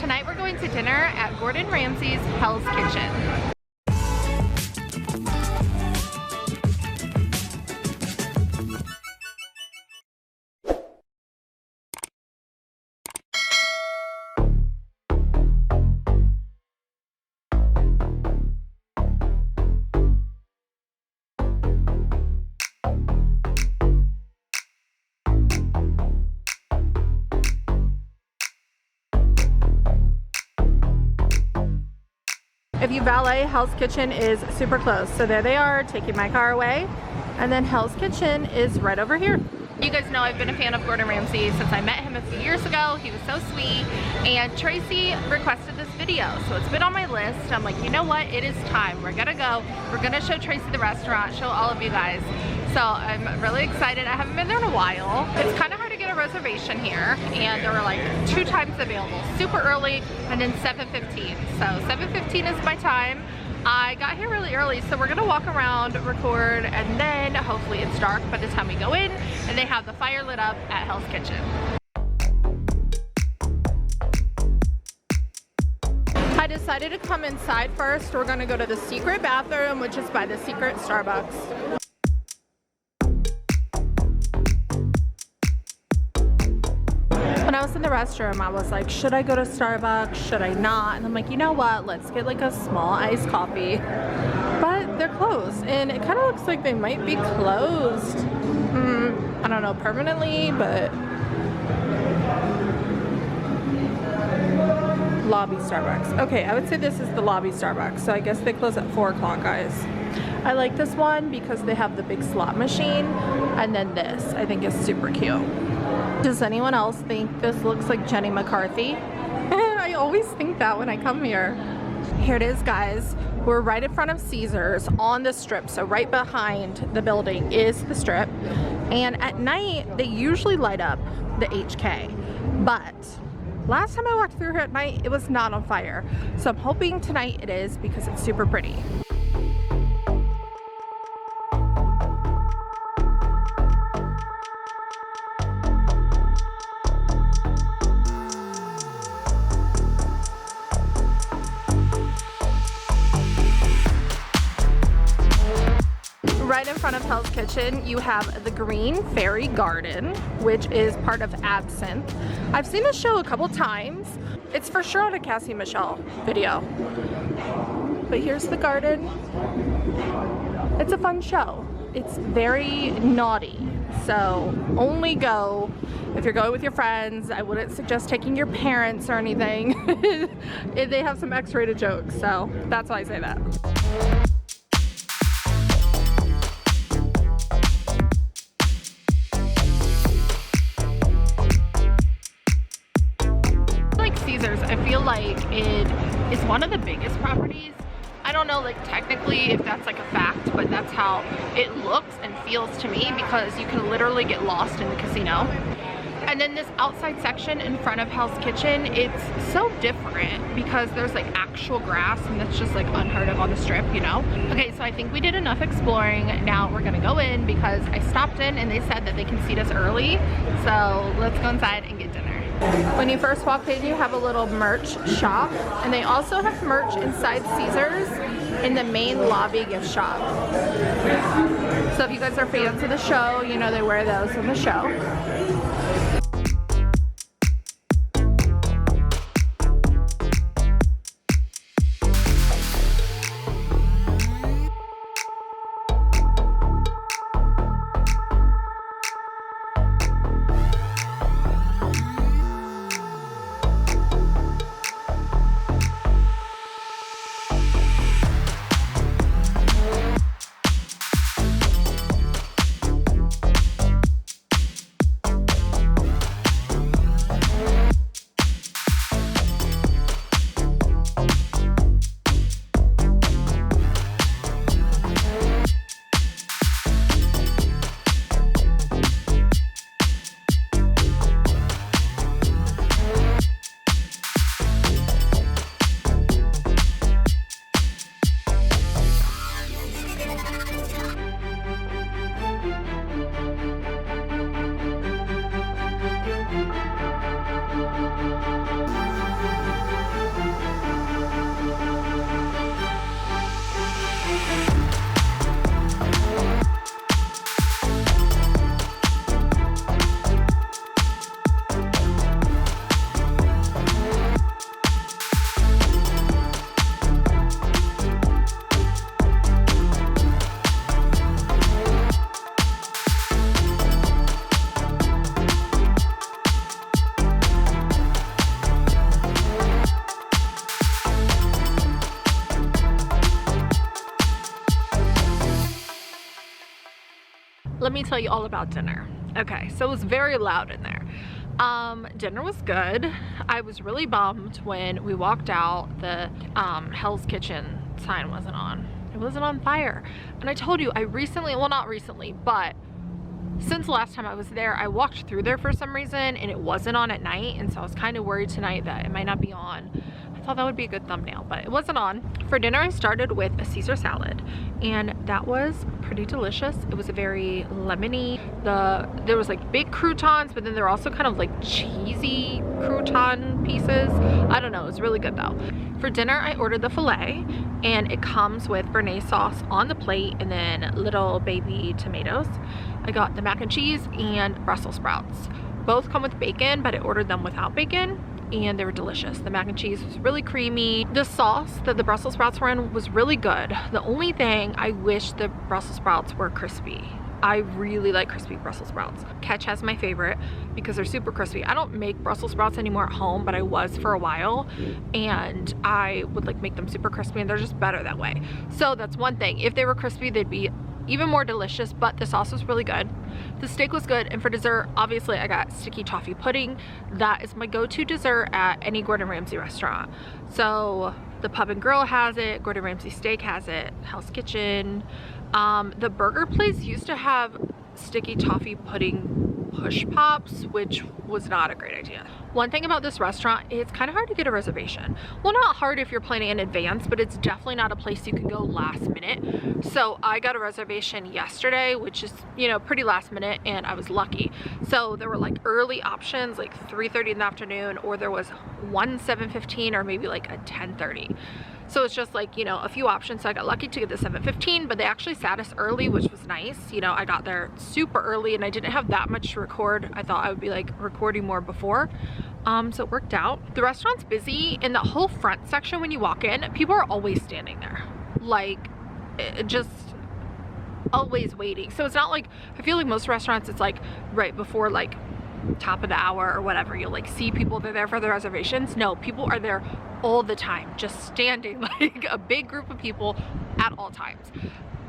tonight we're going to dinner at Gordon Ramsay's Hell's Kitchen. If you valet, Hell's Kitchen is super close. So there they are, taking my car away. And then Hell's Kitchen is right over here. You guys know I've been a fan of Gordon Ramsay since I met him a few years ago. He was so sweet. And Tracy requested this video, so it's been on my list. I'm like, you know what? It is time. We're gonna go. We're gonna show Tracy the restaurant, show all of you guys. So I'm really excited. I haven't been there in a while. It's kind of hard to get a reservation here, and there were like 2 times available, super early and then 7:15. So 7:15 is my time. I got here really early, so we're gonna walk around, record, and then hopefully it's dark by the time we go in, and they have the fire lit up at Hell's Kitchen. I decided to come inside first. We're gonna go to the secret bathroom, which is by the secret Starbucks. When I was in the restroom, I was like, should I go to Starbucks? Should I not? And I'm like, you know what? Let's get like a small iced coffee. But they're closed, and it kind of looks like they might be closed. I don't know permanently, but lobby Starbucks. Okay, I would say this is the lobby Starbucks. So I guess they close at 4 o'clock, guys. I like this one because they have the big slot machine, and then this I think is super cute. Does anyone else think this looks like Jenny McCarthy? I always think that when I come here. Here it is, guys. We're right in front of Caesars on the strip. So right behind the building is the strip. And at night, they usually light up the HK. But last time I walked through here at night, it was not on fire. So I'm hoping tonight it is because it's super pretty. Right in front of Hell's Kitchen, you have the Green Fairy Garden, which is part of Absinthe. I've seen this show a couple times. It's for sure on a Cassie and Michele video. But here's the garden. It's a fun show. It's very naughty, so only go if you're going with your friends. I wouldn't suggest taking your parents or anything. They have some X-rated jokes, so that's why I say that. I feel like it is one of the biggest properties. I don't know, like technically if that's like a fact, but that's how it looks and feels to me because you can literally get lost in the casino. And then this outside section in front of Hell's Kitchen, it's so different because there's like actual grass, and that's just like unheard of on the strip, you know? Okay, so I think we did enough exploring. Now we're gonna go in because I stopped in and they said that they can seat us early. So let's go inside and get dinner. When you first walk in, you have a little merch shop, and they also have merch inside Caesars in the main lobby gift shop. So if you guys are fans of the show, you know they wear those in the show. me tell you all about dinner. Okay, so it was very loud in there. Dinner was good. I was really bummed when we walked out, the Hell's Kitchen sign wasn't on. It wasn't on fire. And I told you, I recently, well not recently, but since the last time I was there, I walked through there for some reason and it wasn't on at night, and so I was kind of worried tonight that it might not be on. I thought that would be a good thumbnail, but it wasn't on. For dinner, I started with a Caesar salad, and that was pretty delicious. It was a very lemony. There was like big croutons, but then there were also kind of like cheesy crouton pieces. I don't know, it was really good though. For dinner, I ordered the filet, and it comes with béarnaise sauce on the plate and then little baby tomatoes. I got the mac and cheese and Brussels sprouts. Both come with bacon, but I ordered them without bacon, and they were delicious. The mac and cheese was really creamy. The sauce that the Brussels sprouts were in was really good. The only thing, I wish the Brussels sprouts were crispy. I really like crispy Brussels sprouts. Ketch has my favorite because they're super crispy. I don't make Brussels sprouts anymore at home, but I was for a while, and I would like make them super crispy, and they're just better that way. So that's one thing. If they were crispy, they'd be even more delicious, but the sauce was really good. The steak was good, and for dessert, obviously I got sticky toffee pudding. That is my go-to dessert at any Gordon Ramsay restaurant. So the Pub and Grill has it, Gordon Ramsay Steak has it, Hell's Kitchen. The burger place used to have sticky toffee pudding push pops, which was not a great idea. One thing about this restaurant, it's kind of hard to get a reservation. Well, not hard if you're planning in advance, but it's definitely not a place you can go last minute. So I got a reservation yesterday, which is, you know, pretty last minute, and I was lucky. So there were like early options, like 3:30 in the afternoon, or there was one 7:15 or maybe like a 10:30. So it's just like, you know, a few options. So I got lucky to get the 7:15, but they actually sat us early, which was nice. You know, I got there super early and I didn't have that much to record. I thought I would be like recording more before. So it worked out. The restaurant's busy. In the whole front section when you walk in, people are always standing there. Like, just always waiting. So it's not like, I feel like most restaurants, it's like right before like top of the hour or whatever, you'll like see people, they're there for the reservations. No, people are there all the time, just standing, like a big group of people at all times.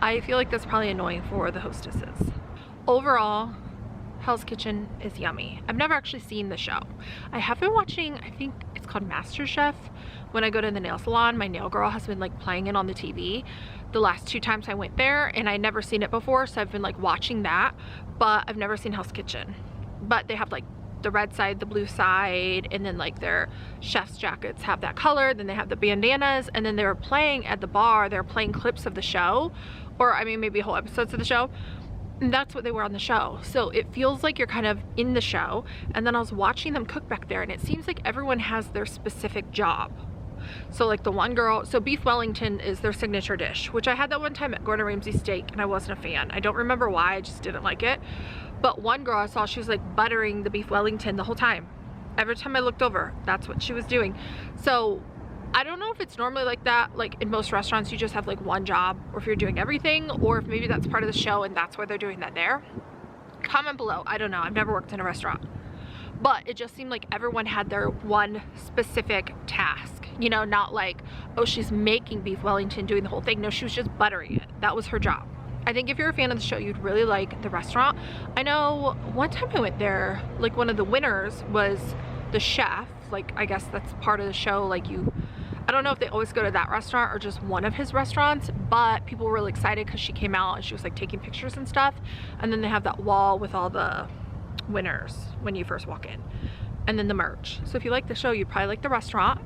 I feel like that's probably annoying for the hostesses. Overall, Hell's Kitchen is yummy. I've never actually seen the show. I have been watching, I think it's called MasterChef. When I go to the nail salon, my nail girl has been like playing it on the TV the last 2 times I went there, and I'd never seen it before, so I've been like watching that, but I've never seen Hell's Kitchen. But they have like the red side, the blue side, and then like their chef's jackets have that color, then they have the bandanas, and then they were playing at the bar, they're playing clips of the show, or I mean maybe whole episodes of the show, and that's what they were on the show. So it feels like you're kind of in the show. And then I was watching them cook back there, and it seems like everyone has their specific job. So like the one girl, so beef Wellington is their signature dish, which I had that one time at Gordon Ramsay Steak and I wasn't a fan. I don't remember why, I just didn't like it. But one girl I saw, she was like buttering the beef Wellington the whole time. Every time I looked over, that's what she was doing. So I don't know if it's normally like that, like in most restaurants you just have like one job, or if you're doing everything, or if maybe that's part of the show and that's why they're doing that there. Comment below, I don't know, I've never worked in a restaurant. But it just seemed like everyone had their one specific task, you know, not like, oh, she's making beef Wellington, doing the whole thing. No, she was just buttering it. That was her job. I think if you're a fan of the show, you'd really like the restaurant. I know one time I went there, like one of the winners was the chef. Like, I guess that's part of the show. Like I don't know if they always go to that restaurant or just one of his restaurants, but people were really excited because she came out and she was like taking pictures and stuff. And then they have that wall with all the winners when you first walk in, and then the merch. So if you like the show, you'd probably like the restaurant.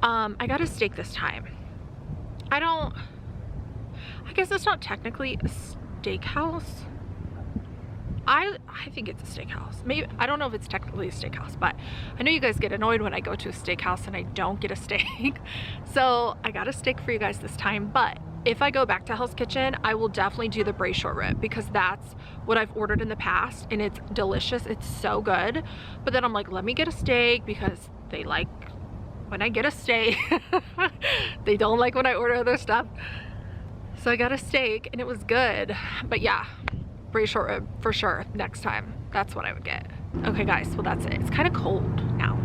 I got a steak this time. I guess it's not technically a steakhouse. I think it's a steakhouse. Maybe, I don't know if it's technically a steakhouse, but I know you guys get annoyed when I go to a steakhouse and I don't get a steak. So I got a steak for you guys this time, but if I go back to Hell's Kitchen, I will definitely do the braised short rib, because that's what I've ordered in the past and it's delicious. It's so good. But then I'm like, let me get a steak, because they like when I get a steak. They don't like when I order other stuff. So I got a steak and it was good. But yeah, braised short rib for sure next time. That's what I would get. Okay guys, well that's it. It's kind of cold now.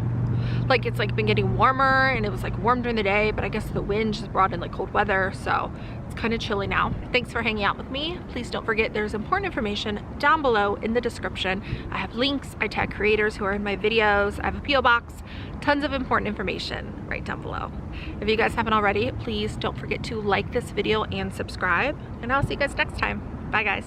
like it's like been getting warmer, and it was like warm during the day, but I guess the wind just brought in like cold weather, so it's kind of chilly now. Thanks for hanging out with me. Please don't forget there's important information down below in the description. I have links, I tag creators who are in my videos, I have a PO box, tons of important information right down below. If you guys haven't already, please don't forget to like this video and subscribe, and I'll see you guys next time. Bye guys.